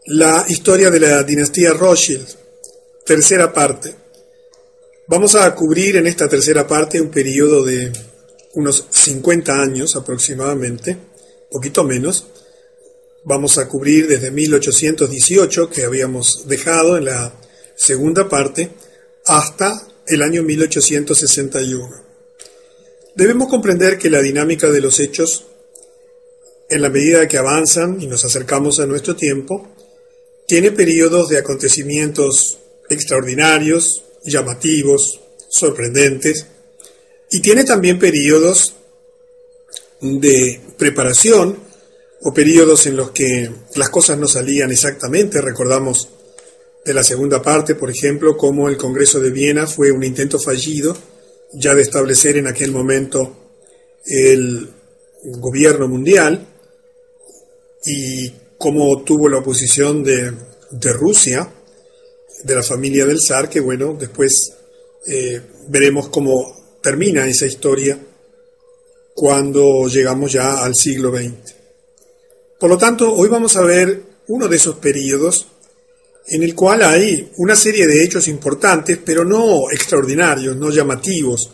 La historia de la dinastía Rothschild, tercera parte. Vamos a cubrir en esta tercera parte un periodo de unos 50 años aproximadamente, poquito menos. Vamos a cubrir desde 1818, que habíamos dejado en la segunda parte, hasta el año 1861. Debemos comprender que la dinámica de los hechos, en la medida que avanzan y nos acercamos a nuestro tiempo, tiene periodos de acontecimientos extraordinarios, llamativos, sorprendentes, y tiene también periodos de preparación o periodos en los que las cosas no salían exactamente. Recordamos de la segunda parte, por ejemplo, cómo el Congreso de Viena fue un intento fallido ya de establecer en aquel momento el gobierno mundial, y cómo tuvo la oposición de Rusia, de la familia del zar, que bueno, después veremos cómo termina esa historia cuando llegamos ya al siglo XX. Por lo tanto, hoy vamos a ver uno de esos periodos en el cual hay una serie de hechos importantes, pero no extraordinarios, no llamativos,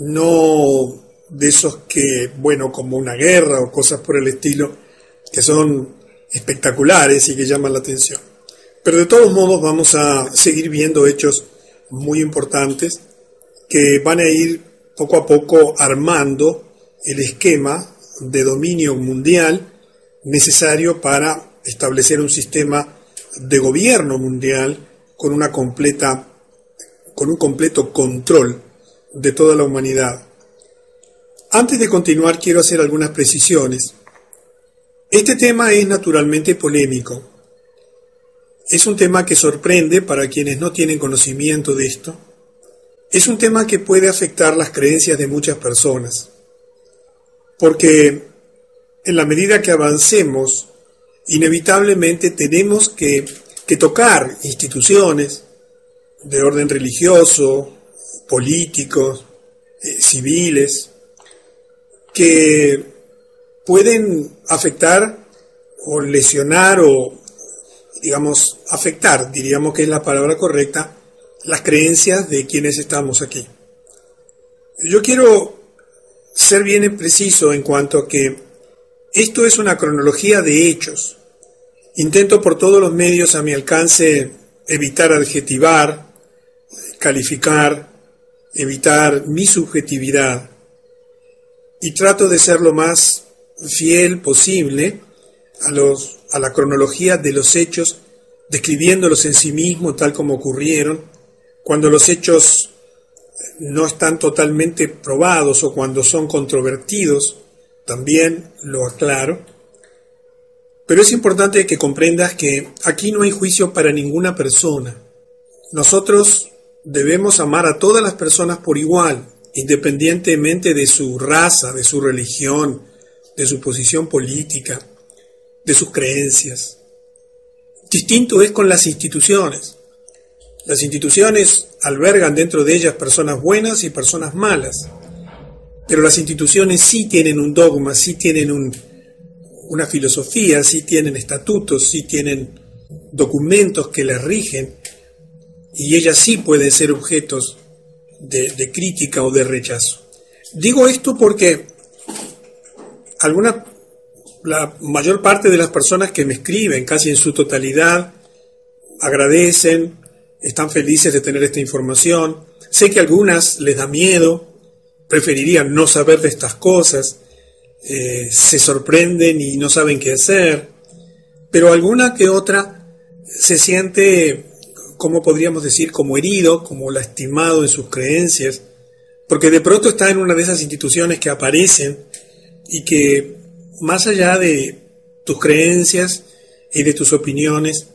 no de esos que, bueno, como una guerra o cosas por el estilo, que son espectaculares y que llaman la atención. Pero de todos modos vamos a seguir viendo hechos muy importantes que van a ir poco a poco armando el esquema de dominio mundial necesario para establecer un sistema de gobierno mundial con un completo control de toda la humanidad. Antes de continuar, quiero hacer algunas precisiones. Este tema es naturalmente polémico. Es un tema que sorprende para quienes no tienen conocimiento de esto. Es un tema que puede afectar las creencias de muchas personas, porque en la medida que avancemos, inevitablemente tenemos que tocar instituciones de orden religioso, políticos, civiles, que pueden afectar o lesionar o, digamos, afectar, diríamos que es la palabra correcta, las creencias de quienes estamos aquí. Yo quiero ser bien preciso en cuanto a que esto es una cronología de hechos. Intento por todos los medios a mi alcance evitar adjetivar, calificar, evitar mi subjetividad, y trato de ser lo más fiel posible a la cronología de los hechos, describiéndolos en sí mismos tal como ocurrieron, cuando los hechos no están totalmente probados o cuando son controvertidos, también lo aclaro. Pero es importante que comprendas que aquí no hay juicio para ninguna persona. Nosotros debemos amar a todas las personas por igual, independientemente de su raza, de su religión, de su posición política, de sus creencias. Distinto es con las instituciones. Las instituciones albergan dentro de ellas personas buenas y personas malas, pero las instituciones sí tienen un dogma, sí tienen una filosofía, sí tienen estatutos, sí tienen documentos que les rigen, y ellas sí pueden ser objetos de crítica o de rechazo. Digo esto porque la mayor parte de las personas que me escriben, casi en su totalidad, agradecen, están felices de tener esta información. Sé que a algunas les da miedo, preferirían no saber de estas cosas, se sorprenden y no saben qué hacer, pero alguna que otra se siente, como podríamos decir, como herido, como lastimado en sus creencias, porque de pronto está en una de esas instituciones que aparecen y que, más allá de tus creencias y de tus opiniones,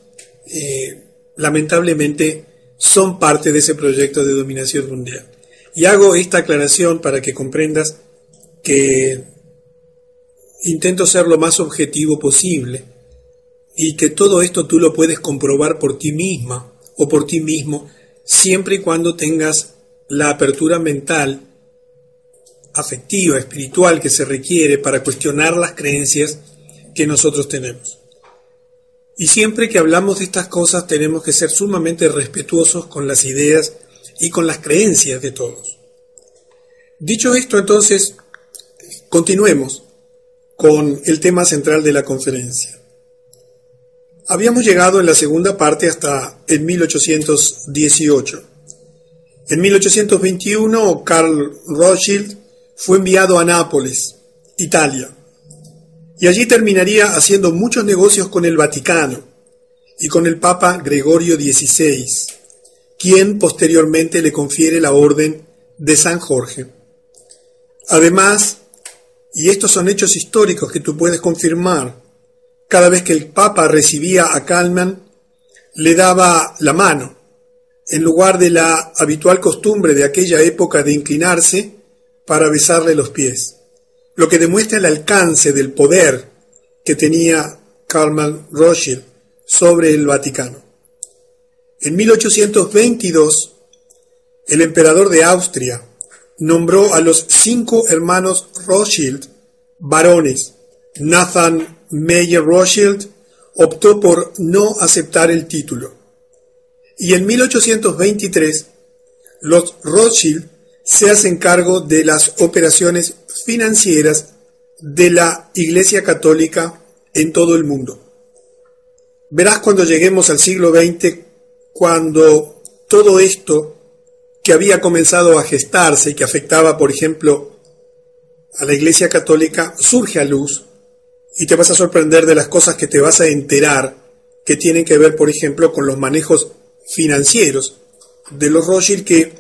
lamentablemente son parte de ese proyecto de dominación mundial. Y hago esta aclaración para que comprendas que intento ser lo más objetivo posible y que todo esto tú lo puedes comprobar por ti misma o por ti mismo, siempre y cuando tengas la apertura mental, afectiva, espiritual que se requiere para cuestionar las creencias que nosotros tenemos. Y siempre que hablamos de estas cosas tenemos que ser sumamente respetuosos con las ideas y con las creencias de todos. Dicho esto, entonces, continuemos con el tema central de la conferencia. Habíamos llegado en la segunda parte hasta el 1818. En 1821, Karl Rothschild fue enviado a Nápoles, Italia, y allí terminaría haciendo muchos negocios con el Vaticano y con el Papa Gregorio XVI, quien posteriormente le confiere la Orden de San Jorge. Además, y estos son hechos históricos que tú puedes confirmar, cada vez que el Papa recibía a Kálmán, le daba la mano, en lugar de la habitual costumbre de aquella época de inclinarse para besarle los pies, lo que demuestra el alcance del poder que tenía Kálmán Rothschild sobre el Vaticano. En 1822, el emperador de Austria nombró a los 5 hermanos Rothschild varones. Nathan Meyer Rothschild optó por no aceptar el título. Y en 1823, los Rothschild se hacen cargo de las operaciones financieras de la Iglesia Católica en todo el mundo. Verás cuando lleguemos al siglo XX, cuando todo esto que había comenzado a gestarse y que afectaba, por ejemplo, a la Iglesia Católica, surge a luz, y te vas a sorprender de las cosas que te vas a enterar que tienen que ver, por ejemplo, con los manejos financieros de los Rothschild, que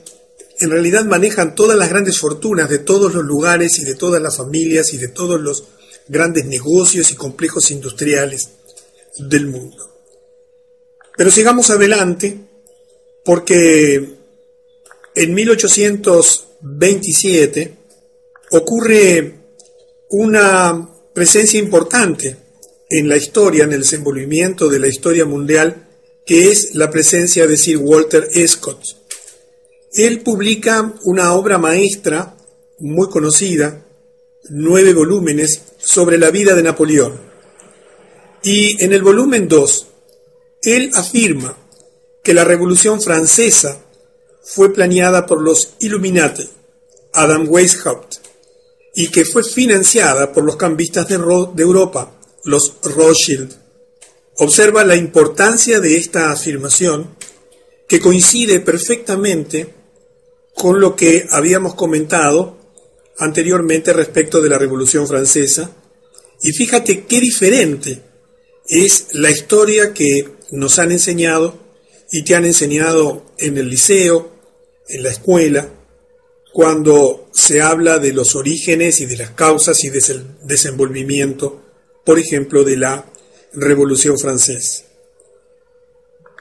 en realidad manejan todas las grandes fortunas de todos los lugares y de todas las familias y de todos los grandes negocios y complejos industriales del mundo. Pero sigamos adelante, porque en 1827 ocurre una presencia importante en la historia, en el desenvolvimiento de la historia mundial, que es la presencia de Sir Walter Scott. Él publica una obra maestra muy conocida, 9 volúmenes, sobre la vida de Napoleón. Y en el volumen 2, él afirma que la Revolución Francesa fue planeada por los Illuminati, Adam Weishaupt, y que fue financiada por los cambistas de Europa, los Rothschild. Observa la importancia de esta afirmación, que coincide perfectamente con lo que habíamos comentado anteriormente respecto de la Revolución Francesa, y fíjate qué diferente es la historia que nos han enseñado y te han enseñado en el liceo, en la escuela, cuando se habla de los orígenes y de las causas y del desenvolvimiento, por ejemplo, de la Revolución Francesa.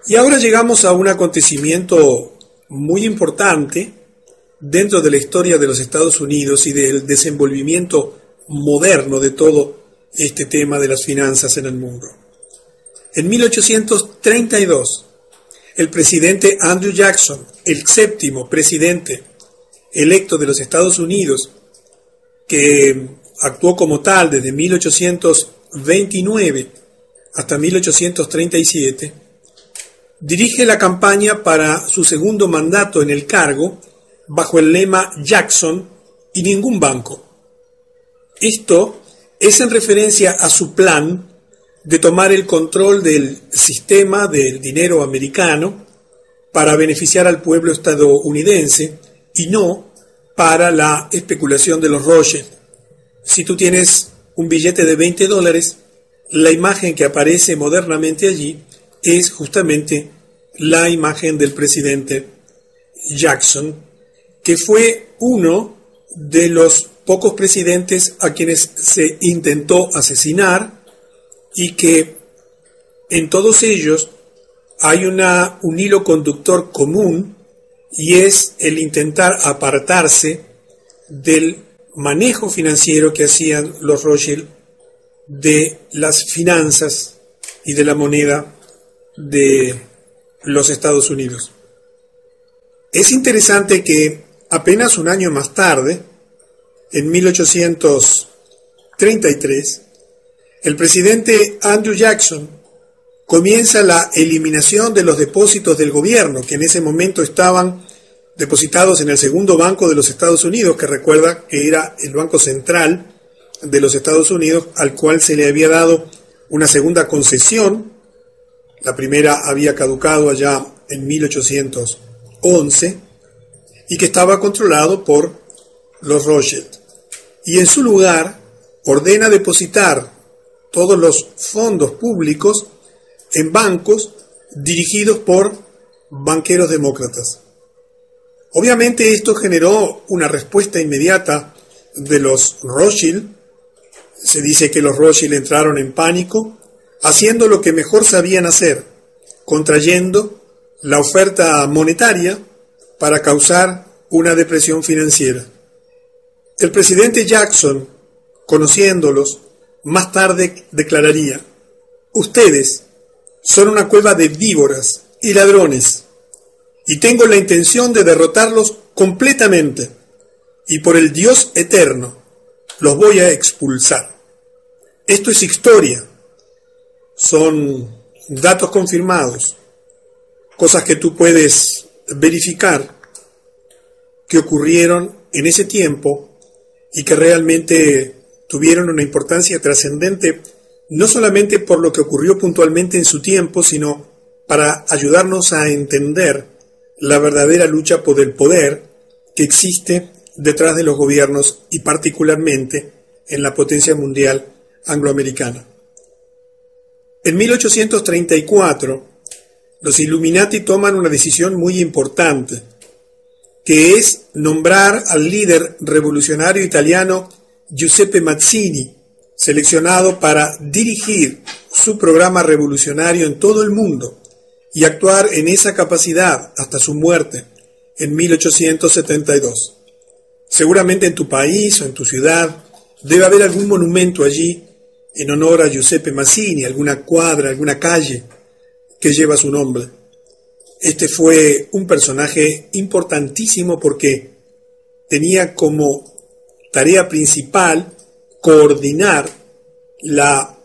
Y ahora llegamos a un acontecimiento muy importante dentro de la historia de los Estados Unidos y del desenvolvimiento moderno de todo este tema de las finanzas en el mundo. En 1832, el presidente Andrew Jackson, el 7º presidente electo de los Estados Unidos, que actuó como tal desde 1829 hasta 1837, dirige la campaña para su segundo mandato en el cargo bajo el lema Jackson y ningún banco. Esto es en referencia a su plan de tomar el control del sistema del dinero americano para beneficiar al pueblo estadounidense y no para la especulación de los Rothschild. Si tú tienes un billete de $20, la imagen que aparece modernamente allí es justamente la imagen del presidente Jackson, que fue uno de los pocos presidentes a quienes se intentó asesinar y que en todos ellos hay un hilo conductor común, y es el intentar apartarse del manejo financiero que hacían los Rothschild de las finanzas y de la moneda de los Estados Unidos. Es interesante que apenas un año más tarde, en 1833, el presidente Andrew Jackson comienza la eliminación de los depósitos del gobierno, que en ese momento estaban depositados en el segundo banco de los Estados Unidos, que recuerda que era el Banco Central de los Estados Unidos, al cual se le había dado una segunda concesión. La primera había caducado allá en 1811 y que estaba controlado por los Rothschild. Y en su lugar ordena depositar todos los fondos públicos en bancos dirigidos por banqueros demócratas. Obviamente esto generó una respuesta inmediata de los Rothschild. Se dice que los Rothschild entraron en pánico, haciendo lo que mejor sabían hacer, contrayendo la oferta monetaria para causar una depresión financiera. El presidente Jackson, conociéndolos, más tarde declararía: ustedes son una cueva de víboras y ladrones, y tengo la intención de derrotarlos completamente, y por el Dios eterno los voy a expulsar. Esto es historia, son datos confirmados, cosas que tú puedes verificar que ocurrieron en ese tiempo y que realmente tuvieron una importancia trascendente, no solamente por lo que ocurrió puntualmente en su tiempo, sino para ayudarnos a entender la verdadera lucha por el poder que existe detrás de los gobiernos y particularmente en la potencia mundial angloamericana. En 1834, los Illuminati toman una decisión muy importante, que es nombrar al líder revolucionario italiano Giuseppe Mazzini, seleccionado para dirigir su programa revolucionario en todo el mundo y actuar en esa capacidad hasta su muerte en 1872. Seguramente en tu país o en tu ciudad debe haber algún monumento allí en honor a Giuseppe Mazzini, alguna cuadra, alguna calle que lleva su nombre. Este fue un personaje importantísimo porque tenía como tarea principal coordinar la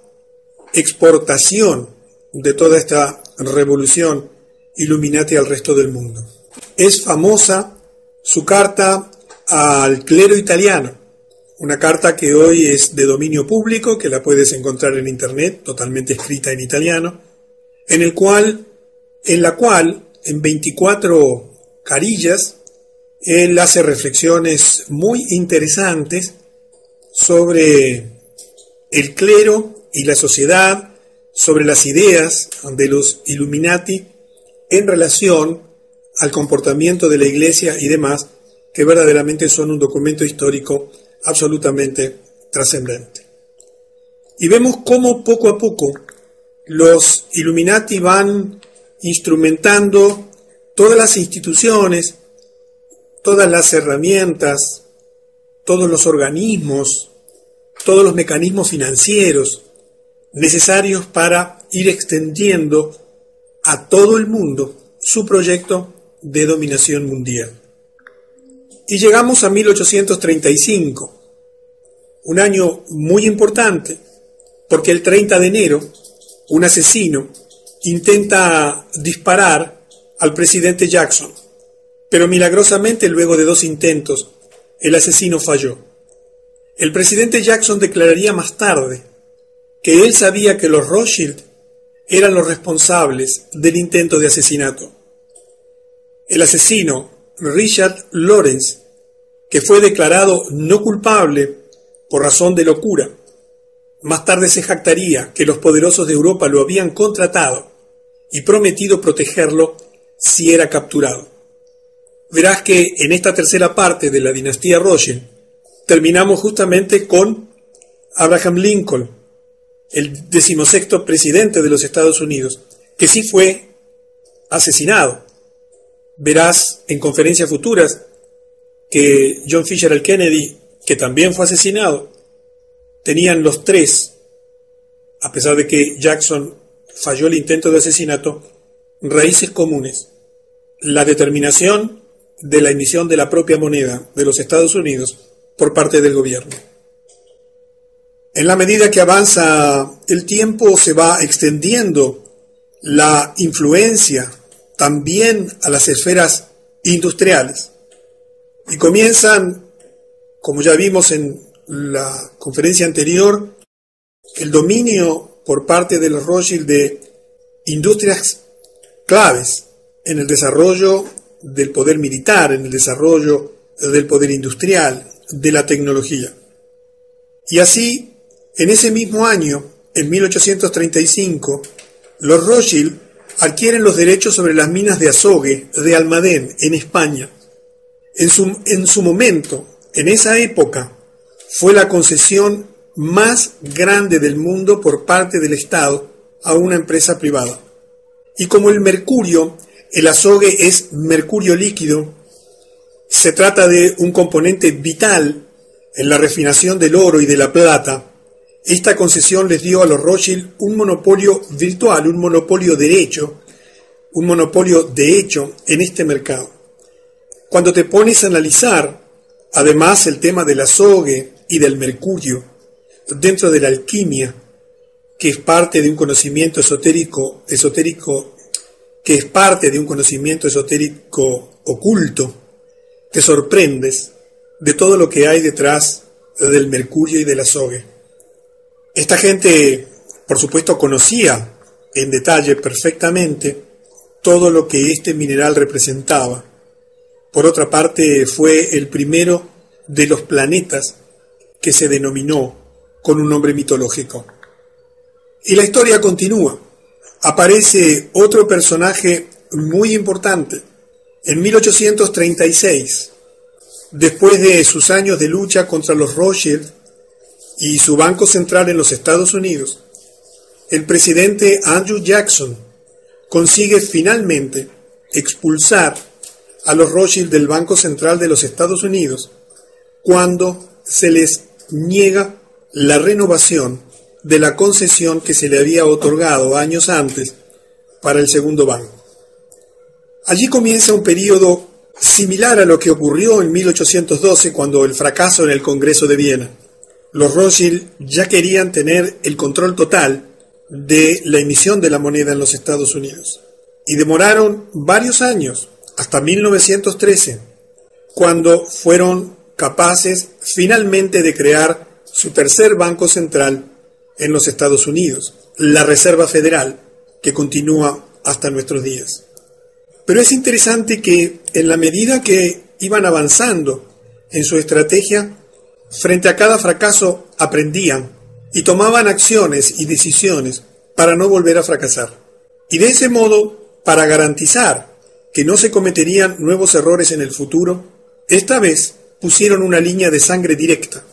exportación de toda esta revolución Illuminati al resto del mundo. Es famosa su carta al clero italiano, una carta que hoy es de dominio público, que la puedes encontrar en internet, totalmente escrita en italiano, en la cual en 24 carillas él hace reflexiones muy interesantes sobre el clero y la sociedad, sobre las ideas de los Illuminati en relación al comportamiento de la Iglesia y demás, que verdaderamente son un documento histórico absolutamente trascendente. Y vemos cómo poco a poco los Illuminati van instrumentando todas las instituciones, todas las herramientas, todos los organismos, todos los mecanismos financieros necesarios para ir extendiendo a todo el mundo su proyecto de dominación mundial. Y llegamos a 1835, un año muy importante, porque el 30 de enero un asesino intenta disparar al presidente Jackson, pero milagrosamente luego de 2 intentos el asesino falló. El presidente Jackson declararía más tarde que él sabía que los Rothschild eran los responsables del intento de asesinato. El asesino, Richard Lawrence, que fue declarado no culpable por razón de locura, más tarde se jactaría que los poderosos de Europa lo habían contratado y prometido protegerlo si era capturado. Verás que en esta tercera parte de la dinastía Rothschild terminamos justamente con Abraham Lincoln, el 16º presidente de los Estados Unidos, que sí fue asesinado. Verás en conferencias futuras que John F. Kennedy, que también fue asesinado, tenían los tres, a pesar de que Jackson falló el intento de asesinato, raíces comunes: la determinación de la emisión de la propia moneda de los Estados Unidos por parte del gobierno. En la medida que avanza el tiempo, se va extendiendo la influencia también a las esferas industriales. Y comienzan, como ya vimos en la conferencia anterior, el dominio por parte de los Rothschild de industrias claves en el desarrollo del poder militar, en el desarrollo del poder industrial, de la tecnología. Y así, en ese mismo año, en 1835, los Rothschild adquieren los derechos sobre las minas de azogue de Almadén, en España. En su momento, en esa época, fue la concesión más grande del mundo por parte del Estado a una empresa privada. Y como el mercurio, el azogue es mercurio líquido, se trata de un componente vital en la refinación del oro y de la plata. Esta concesión les dio a los Rothschild un monopolio virtual, un monopolio de hecho en este mercado. Cuando te pones a analizar, además, el tema del azogue y del mercurio dentro de la alquimia, que es parte de un conocimiento esotérico oculto, te sorprendes de todo lo que hay detrás del mercurio y del azogue. Esta gente, por supuesto, conocía en detalle perfectamente todo lo que este mineral representaba. Por otra parte, fue el primero de los planetas que se denominó con un nombre mitológico. Y la historia continúa. Aparece otro personaje muy importante. En 1836, después de sus años de lucha contra los Rothschild y su banco central en los Estados Unidos, el presidente Andrew Jackson consigue finalmente expulsar a los Rothschild del Banco Central de los Estados Unidos cuando se les niega la renovación de la concesión que se le había otorgado años antes para el segundo banco. Allí comienza un periodo similar a lo que ocurrió en 1812 cuando el fracaso en el Congreso de Viena. Los Rothschild ya querían tener el control total de la emisión de la moneda en los Estados Unidos. Y demoraron varios años, hasta 1913, cuando fueron capaces finalmente de crear su tercer banco central en los Estados Unidos, la Reserva Federal, que continúa hasta nuestros días. Pero es interesante que en la medida que iban avanzando en su estrategia, frente a cada fracaso aprendían y tomaban acciones y decisiones para no volver a fracasar. Y de ese modo, para garantizar que no se cometerían nuevos errores en el futuro, esta vez pusieron una línea de sangre directa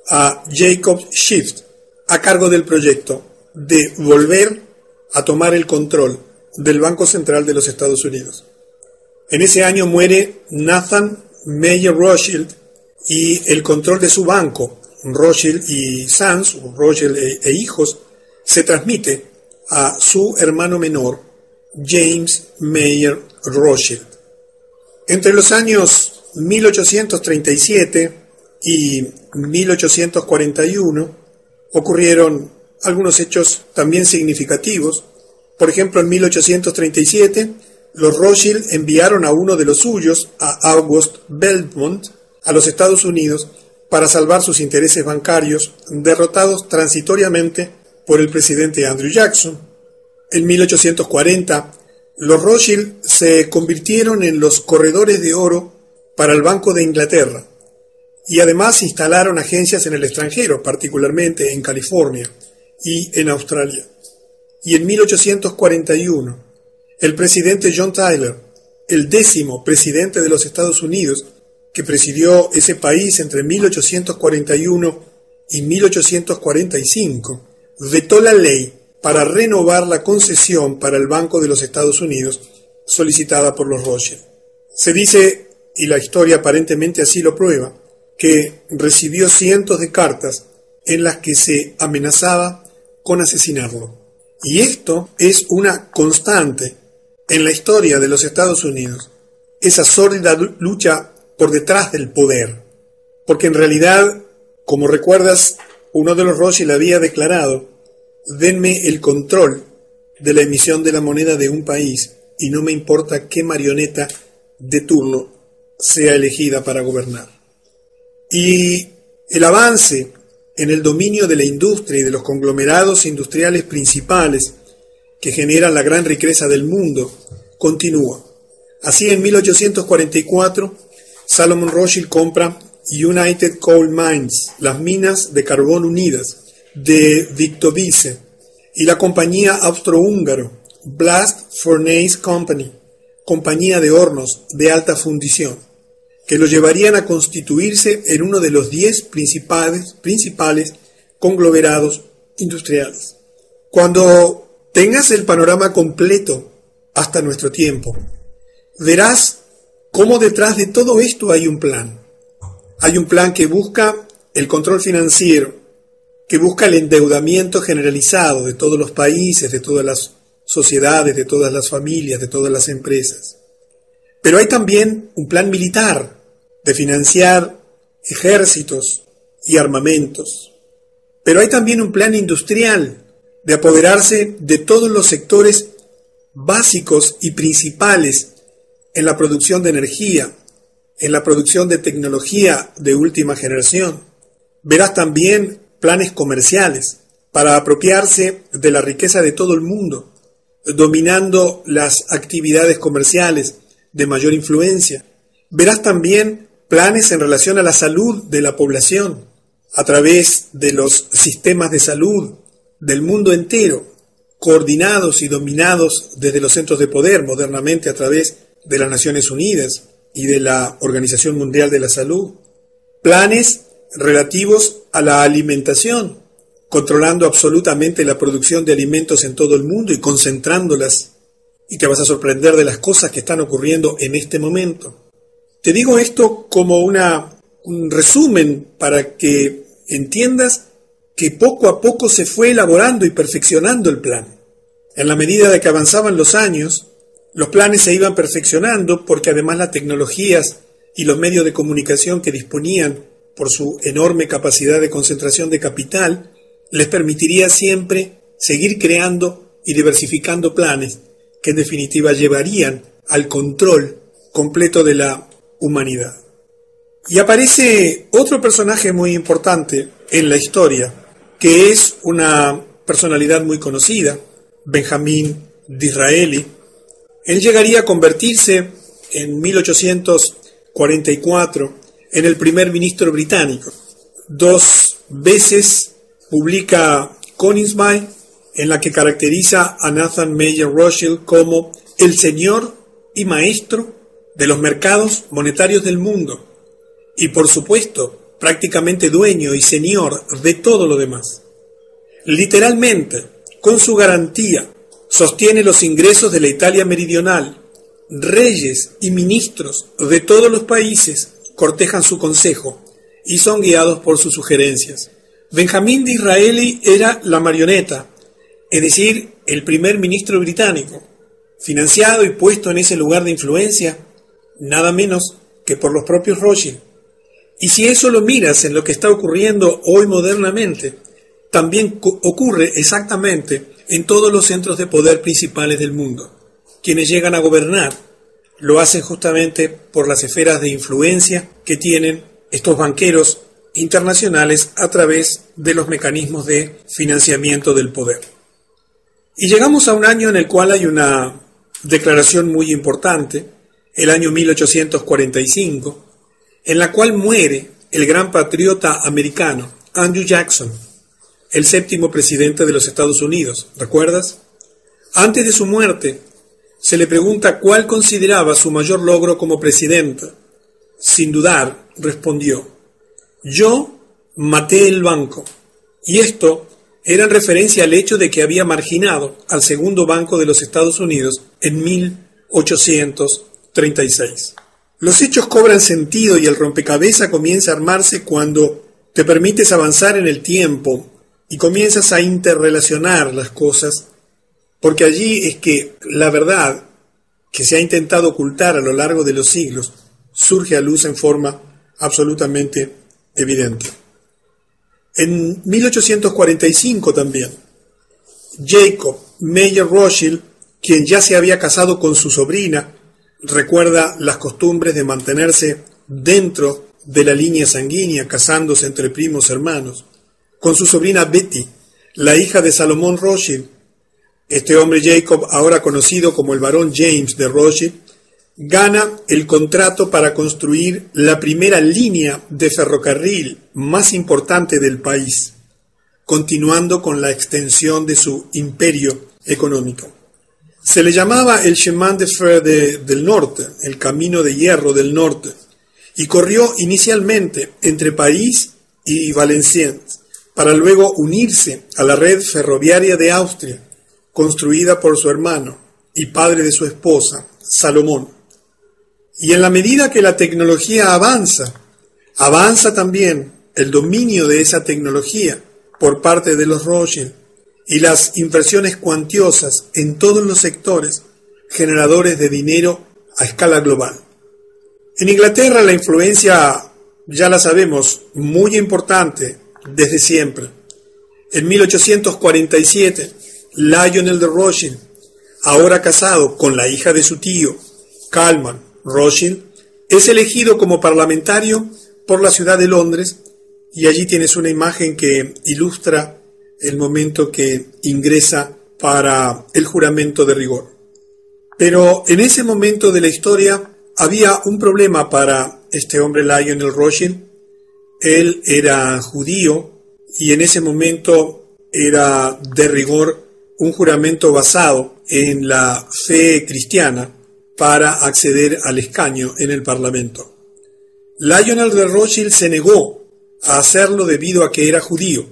a Jacob Schiff a cargo del proyecto de volver a tomar el control del Banco Central de los Estados Unidos. En ese año muere Nathan Meyer Rothschild y el control de su banco, Rothschild y Sons, Rothschild e hijos, se transmite a su hermano menor, James Meyer Rothschild. Entre los años 1837 y 1841 ocurrieron algunos hechos también significativos. Por ejemplo, en 1837, los Rothschild enviaron a uno de los suyos, a August Belmont, a los Estados Unidos para salvar sus intereses bancarios, derrotados transitoriamente por el presidente Andrew Jackson. En 1840, los Rothschild se convirtieron en los corredores de oro para el Banco de Inglaterra y además instalaron agencias en el extranjero, particularmente en California y en Australia. Y en 1841, el presidente John Tyler, el 10º presidente de los Estados Unidos, que presidió ese país entre 1841 y 1845, vetó la ley para renovar la concesión para el Banco de los Estados Unidos solicitada por los Rothschild. Se dice, y la historia aparentemente así lo prueba, que recibió cientos de cartas en las que se amenazaba con asesinarlo. Y esto es una constante en la historia de los Estados Unidos, esa sórdida lucha por detrás del poder. Porque en realidad, como recuerdas, uno de los Rothschild había declarado: denme el control de la emisión de la moneda de un país y no me importa qué marioneta de turno sea elegida para gobernar. Y el avance en el dominio de la industria y de los conglomerados industriales principales que generan la gran riqueza del mundo continúa. Así, en 1844, Salomon Rothschild compra United Coal Mines, las minas de carbón unidas de Viktovice, y la compañía austrohúngaro Blast Furnace Company, compañía de hornos de alta fundición, que lo llevarían a constituirse en uno de los 10 principales conglomerados industriales. Cuando tengas el panorama completo hasta nuestro tiempo, verás cómo detrás de todo esto hay un plan. Hay un plan que busca el control financiero, que busca el endeudamiento generalizado de todos los países, de todas las sociedades, de todas las familias, de todas las empresas. Pero hay también un plan militar de financiar ejércitos y armamentos. Pero hay también un plan industrial de apoderarse de todos los sectores básicos y principales en la producción de energía, en la producción de tecnología de última generación. Verás también planes comerciales para apropiarse de la riqueza de todo el mundo, dominando las actividades comerciales de mayor influencia. Verás también planes en relación a la salud de la población, a través de los sistemas de salud del mundo entero, coordinados y dominados desde los centros de poder, modernamente a través de las Naciones Unidas y de la Organización Mundial de la Salud. Planes relativos a la alimentación, controlando absolutamente la producción de alimentos en todo el mundo y concentrándolas. Y te vas a sorprender de las cosas que están ocurriendo en este momento. Te digo esto como un resumen para que entiendas que poco a poco se fue elaborando y perfeccionando el plan. En la medida de que avanzaban los años, los planes se iban perfeccionando porque además las tecnologías y los medios de comunicación que disponían por su enorme capacidad de concentración de capital, les permitiría siempre seguir creando y diversificando planes que en definitiva llevarían al control completo de la humanidad. Y aparece otro personaje muy importante en la historia, que es una personalidad muy conocida, Benjamín Disraeli. Él llegaría a convertirse en 1844 en el primer ministro británico. 2 veces publica Königsberg, en la que caracteriza a Nathan Mayer Rothschild como el señor y maestro de los mercados monetarios del mundo, y por supuesto prácticamente dueño y señor de todo lo demás. Literalmente, con su garantía, sostiene los ingresos de la Italia meridional. Reyes y ministros de todos los países cortejan su consejo y son guiados por sus sugerencias. Benjamín Disraeli era la marioneta, es decir, el primer ministro británico, financiado y puesto en ese lugar de influencia, nada menos que por los propios Rothschild. Y si eso lo miras en lo que está ocurriendo hoy modernamente, también ocurre exactamente en todos los centros de poder principales del mundo. Quienes llegan a gobernar lo hacen justamente por las esferas de influencia que tienen estos banqueros internacionales a través de los mecanismos de financiamiento del poder. Y llegamos a un año en el cual hay una declaración muy importante, el año 1845, en la cual muere el gran patriota americano Andrew Jackson, el 7º presidente de los Estados Unidos. ¿Recuerdas? Antes de su muerte, se le pregunta cuál consideraba su mayor logro como presidente. Sin dudar, respondió: yo maté el banco. Y esto era en referencia al hecho de que había marginado al segundo banco de los Estados Unidos en 1836. Los hechos cobran sentido y el rompecabezas comienza a armarse cuando te permites avanzar en el tiempo y comienzas a interrelacionar las cosas, porque allí es que la verdad que se ha intentado ocultar a lo largo de los siglos surge a luz en forma absolutamente evidente. En 1845 también, Jacob Meyer Rothschild, quien ya se había casado con su sobrina, recuerda las costumbres de mantenerse dentro de la línea sanguínea, casándose entre primos hermanos, con su sobrina Betty, la hija de Salomón Rothschild. Este hombre Jacob, ahora conocido como el barón James de Rothschild, gana el contrato para construir la primera línea de ferrocarril más importante del país, continuando con la extensión de su imperio económico. Se le llamaba el chemin de fer del norte, el camino de hierro del norte, y corrió inicialmente entre París y Valenciennes, para luego unirse a la red ferroviaria de Austria, construida por su hermano y padre de su esposa, Salomón. Y en la medida que la tecnología avanza también el dominio de esa tecnología por parte de los Rothschild y las inversiones cuantiosas en todos los sectores generadores de dinero a escala global. En Inglaterra la influencia, ya la sabemos, muy importante desde siempre. En 1847, Lionel de Rothschild, ahora casado con la hija de su tío, Kalman Rothschild, es elegido como parlamentario por la ciudad de Londres, y allí tienes una imagen que ilustra el momento que ingresa para el juramento de rigor. Pero en ese momento de la historia había un problema para este hombre Lionel Rothschild. Él era judío y en ese momento era de rigor un juramento basado en la fe cristiana para acceder al escaño en el Parlamento. Lionel de Rothschild se negó a hacerlo debido a que era judío,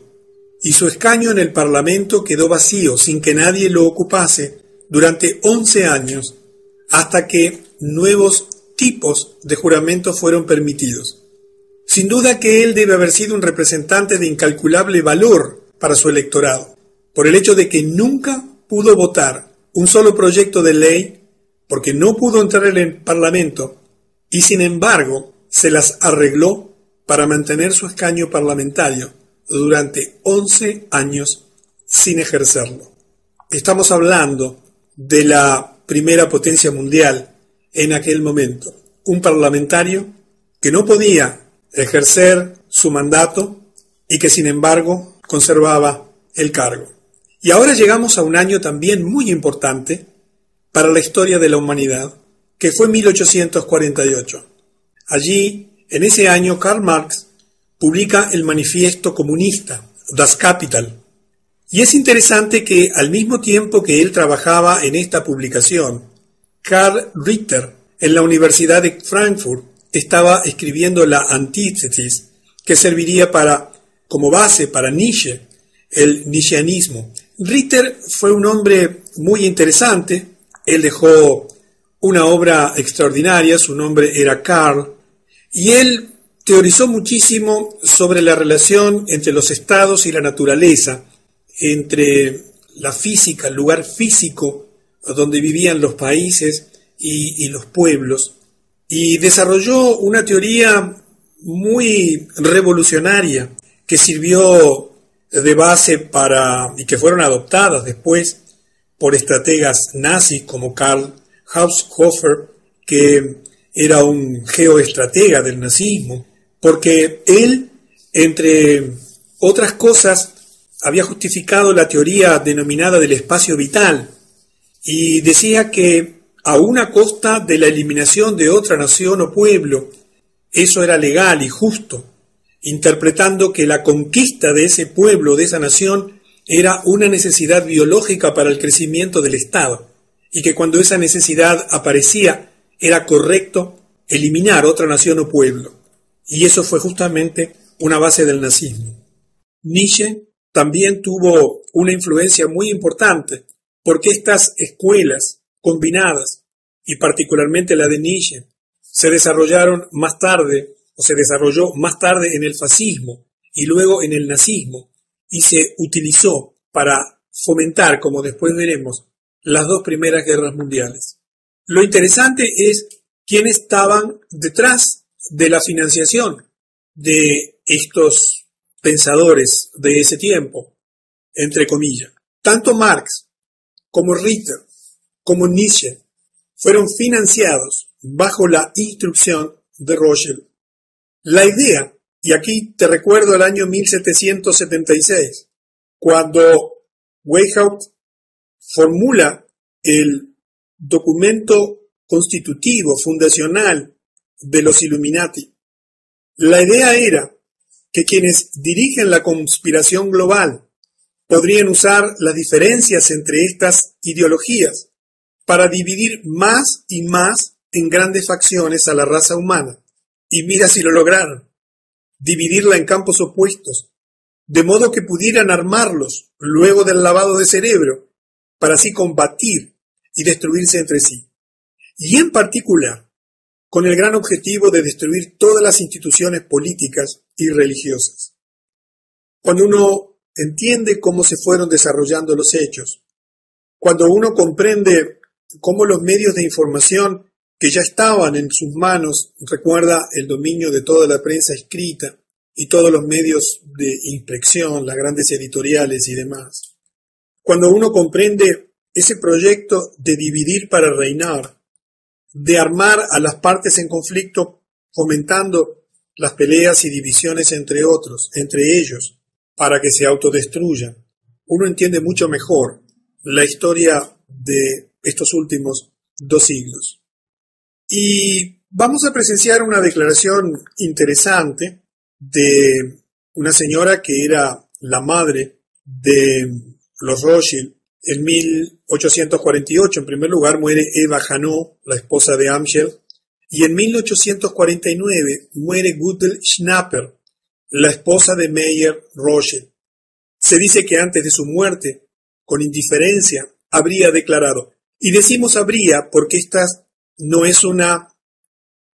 y su escaño en el Parlamento quedó vacío sin que nadie lo ocupase durante 11 años, hasta que nuevos tipos de juramentos fueron permitidos. Sin duda que él debe haber sido un representante de incalculable valor para su electorado, por el hecho de que nunca pudo votar un solo proyecto de ley, porque no pudo entrar en el Parlamento, y sin embargo se las arregló para mantener su escaño parlamentario durante 11 años sin ejercerlo. Estamos hablando de la primera potencia mundial en aquel momento, un parlamentario que no podía ejercer su mandato y que sin embargo conservaba el cargo. Y ahora llegamos a un año también muy importante para la historia de la humanidad, que fue 1848. Allí, en ese año, Karl Marx publica el Manifiesto Comunista, Das Kapital. Y es interesante que al mismo tiempo que él trabajaba en esta publicación, Karl Ritter, en la Universidad de Frankfurt, estaba escribiendo la Antítesis, que serviría como base para Nietzsche, el nietzscheanismo. Ritter fue un hombre muy interesante. Él dejó una obra extraordinaria, su nombre era Karl, y él teorizó muchísimo sobre la relación entre los estados y la naturaleza, entre la física, el lugar físico donde vivían los países y los pueblos, y desarrolló una teoría muy revolucionaria que sirvió de base y que fueron adoptadas después por estrategas nazis como Karl Haushofer, que era un geoestratega del nazismo, porque él, entre otras cosas, había justificado la teoría denominada del espacio vital y decía que aun a costa de la eliminación de otra nación o pueblo, eso era legal y justo, interpretando que la conquista de ese pueblo, de esa nación, era una necesidad biológica para el crecimiento del Estado, y que cuando esa necesidad aparecía, era correcto eliminar otra nación o pueblo. Y eso fue justamente una base del nazismo. Nietzsche también tuvo una influencia muy importante, porque estas escuelas combinadas, y particularmente la de Nietzsche, se desarrolló más tarde en el fascismo y luego en el nazismo, y se utilizó para fomentar, como después veremos, las dos primeras guerras mundiales. Lo interesante es quiénes estaban detrás de la financiación de estos pensadores de ese tiempo, entre comillas. Tanto Marx como Ritter, como Nietzsche, fueron financiados bajo la instrucción de Rothschild. La idea, y aquí te recuerdo el año 1776, cuando Weishaupt formula el documento constitutivo, fundacional de los Illuminati. La idea era que quienes dirigen la conspiración global podrían usar las diferencias entre estas ideologías para dividir más y más en grandes facciones a la raza humana. Y mira si lo lograron, dividirla en campos opuestos, de modo que pudieran armarlos luego del lavado de cerebro, para así combatir y destruirse entre sí. Y en particular, con el gran objetivo de destruir todas las instituciones políticas y religiosas. Cuando uno entiende cómo se fueron desarrollando los hechos, cuando uno comprende cómo los medios de información que ya estaban en sus manos, recuerda el dominio de toda la prensa escrita y todos los medios de impresión, las grandes editoriales y demás, cuando uno comprende ese proyecto de dividir para reinar, de armar a las partes en conflicto, fomentando las peleas y divisiones entre ellos, para que se autodestruyan, uno entiende mucho mejor la historia de estos últimos 2 siglos. Y vamos a presenciar una declaración interesante de una señora que era la madre de los Rothschild. En 1848, en primer lugar, muere Eva Janot, la esposa de Amschel, y en 1849 muere Gutel Schnapper, la esposa de Meyer Rothschild. Se dice que antes de su muerte, con indiferencia, habría declarado, y decimos habría porque esta no es una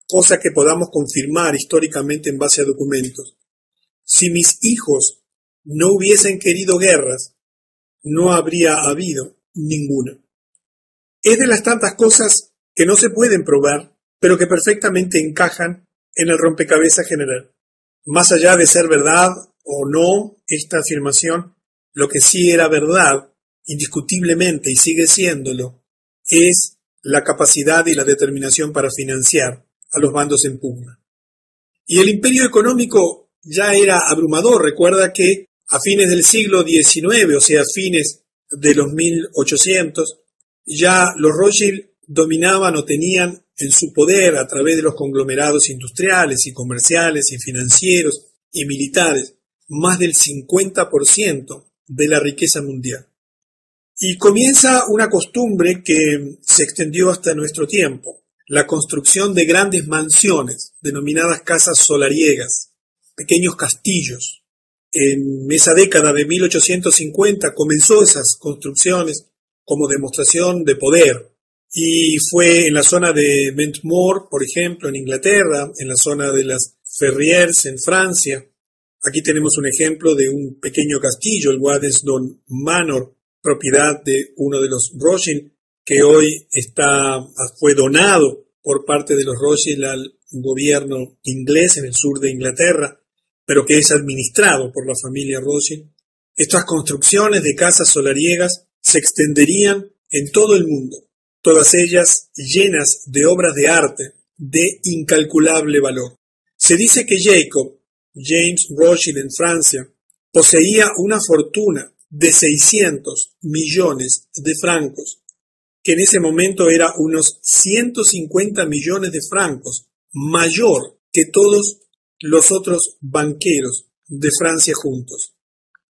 cosa que podamos confirmar históricamente en base a documentos. Si mis hijos no hubiesen querido guerras, no habría habido ninguna. Es de las tantas cosas que no se pueden probar, pero que perfectamente encajan en el rompecabezas general. Más allá de ser verdad o no esta afirmación, lo que sí era verdad, indiscutiblemente, y sigue siéndolo, es la capacidad y la determinación para financiar a los bandos en pugna. Y el imperio económico ya era abrumador. Recuerda que a fines del siglo XIX, o sea, a fines de los 1800, ya los Rothschild dominaban o tenían en su poder, a través de los conglomerados industriales y comerciales y financieros y militares, más del 50% de la riqueza mundial. Y comienza una costumbre que se extendió hasta nuestro tiempo, la construcción de grandes mansiones, denominadas casas solariegas, pequeños castillos. En esa década de 1850 comenzó esas construcciones como demostración de poder, y fue en la zona de Ventmoor, por ejemplo, en Inglaterra, en la zona de las Ferrières, en Francia. Aquí tenemos un ejemplo de un pequeño castillo, el Waddesdon Manor, propiedad de uno de los Rothschild, que hoy fue donado por parte de los Rothschild al gobierno inglés en el sur de Inglaterra, pero que es administrado por la familia Rothschild. Estas construcciones de casas solariegas se extenderían en todo el mundo, todas ellas llenas de obras de arte de incalculable valor. Se dice que James Rothschild en Francia, poseía una fortuna de 600 millones de francos, que en ese momento era unos 150 millones de francos, mayor que todos los otros banqueros de Francia juntos.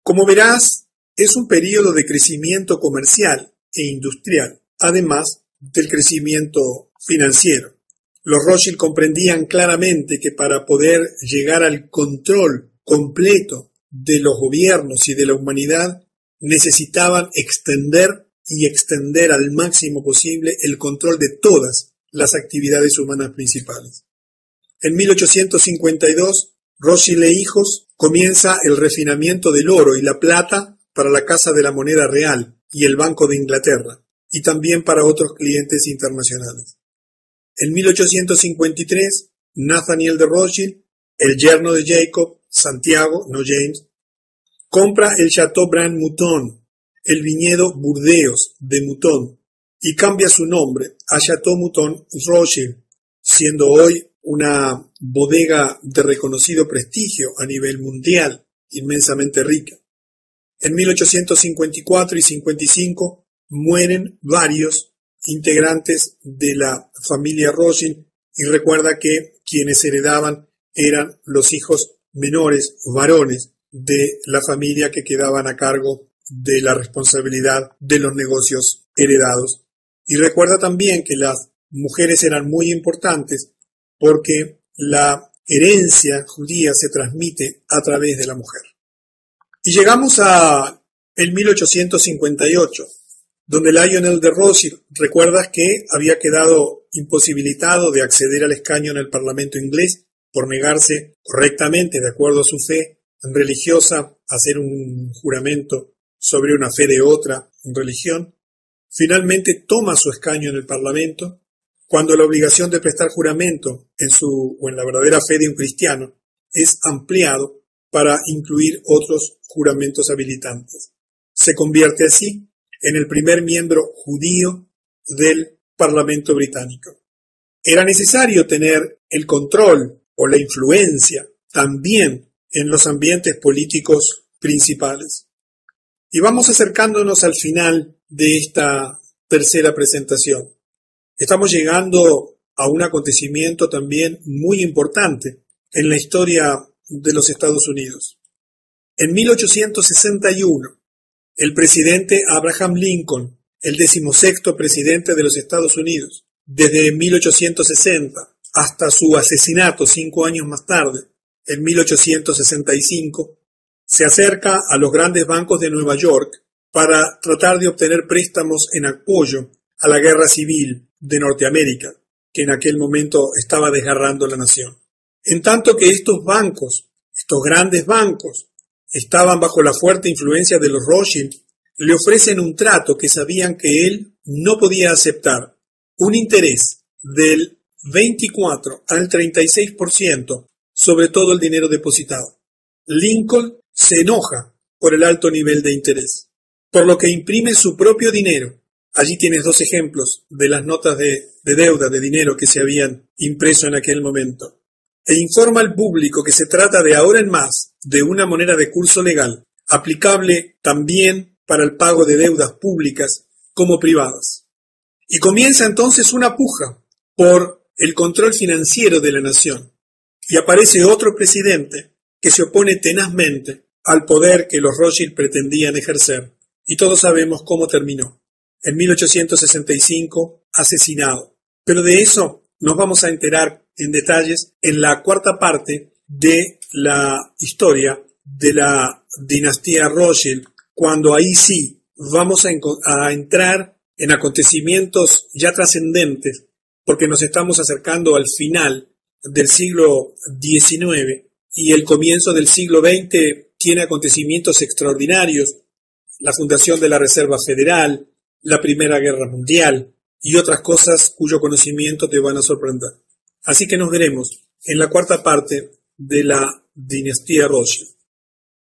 Como verás, es un periodo de crecimiento comercial e industrial, además del crecimiento financiero. Los Rothschild comprendían claramente que para poder llegar al control completo de los gobiernos y de la humanidad, necesitaban extender al máximo posible el control de todas las actividades humanas principales. En 1852, Rothschild e hijos comienza el refinamiento del oro y la plata para la Casa de la Moneda Real y el Banco de Inglaterra, y también para otros clientes internacionales. En 1853, Nathaniel de Rothschild, el yerno de Jacob, Santiago, no James, compra el Chateau Brand Mouton, el viñedo Burdeos de Mouton y cambia su nombre a Chateau Mouton Rothschild, siendo hoy una bodega de reconocido prestigio a nivel mundial, inmensamente rica. En 1854 y 55 mueren varios integrantes de la familia Rothschild y recuerda que quienes heredaban eran los hijos menores, varones, de la familia que quedaban a cargo de la responsabilidad de los negocios heredados. Y recuerda también que las mujeres eran muy importantes porque la herencia judía se transmite a través de la mujer. Y llegamos a el 1858, donde Lionel de Rothschild, recuerdas que había quedado imposibilitado de acceder al escaño en el Parlamento inglés por negarse correctamente, de acuerdo a su fe religiosa, a hacer un juramento sobre una fe de otra religión. Finalmente toma su escaño en el Parlamento, cuando la obligación de prestar juramento en la verdadera fe de un cristiano es ampliado para incluir otros juramentos habilitantes. Se convierte así en el primer miembro judío del Parlamento británico. Era necesario tener el control o la influencia también en los ambientes políticos principales. Y vamos acercándonos al final de esta tercera presentación. Estamos llegando a un acontecimiento también muy importante en la historia de los Estados Unidos. En 1861, el presidente Abraham Lincoln, el 16º presidente de los Estados Unidos, desde 1860 hasta su asesinato 5 años más tarde, en 1865, se acerca a los grandes bancos de Nueva York para tratar de obtener préstamos en apoyo a la guerra civil de Norteamérica, que en aquel momento estaba desgarrando la nación. En tanto que estos grandes bancos, estaban bajo la fuerte influencia de los Rothschild, le ofrecen un trato que sabían que él no podía aceptar, un interés del 24 al 36% sobre todo el dinero depositado. Lincoln se enoja por el alto nivel de interés, por lo que imprime su propio dinero. Allí tienes 2 ejemplos de las notas de deuda de dinero que se habían impreso en aquel momento. E informa al público que se trata de ahora en más de una moneda de curso legal, aplicable también para el pago de deudas públicas como privadas. Y comienza entonces una puja por el control financiero de la nación. Y aparece otro presidente que se opone tenazmente al poder que los Rothschild pretendían ejercer. Y todos sabemos cómo terminó. En 1865, asesinado. Pero de eso nos vamos a enterar en detalles en la cuarta parte de la historia de la dinastía Rothschild, cuando ahí sí vamos a entrar en acontecimientos ya trascendentes, porque nos estamos acercando al final del siglo XIX y el comienzo del siglo XX tiene acontecimientos extraordinarios, la fundación de la Reserva Federal, la Primera Guerra Mundial y otras cosas cuyo conocimiento te van a sorprender. Así que nos veremos en la cuarta parte de la dinastía Rothschild.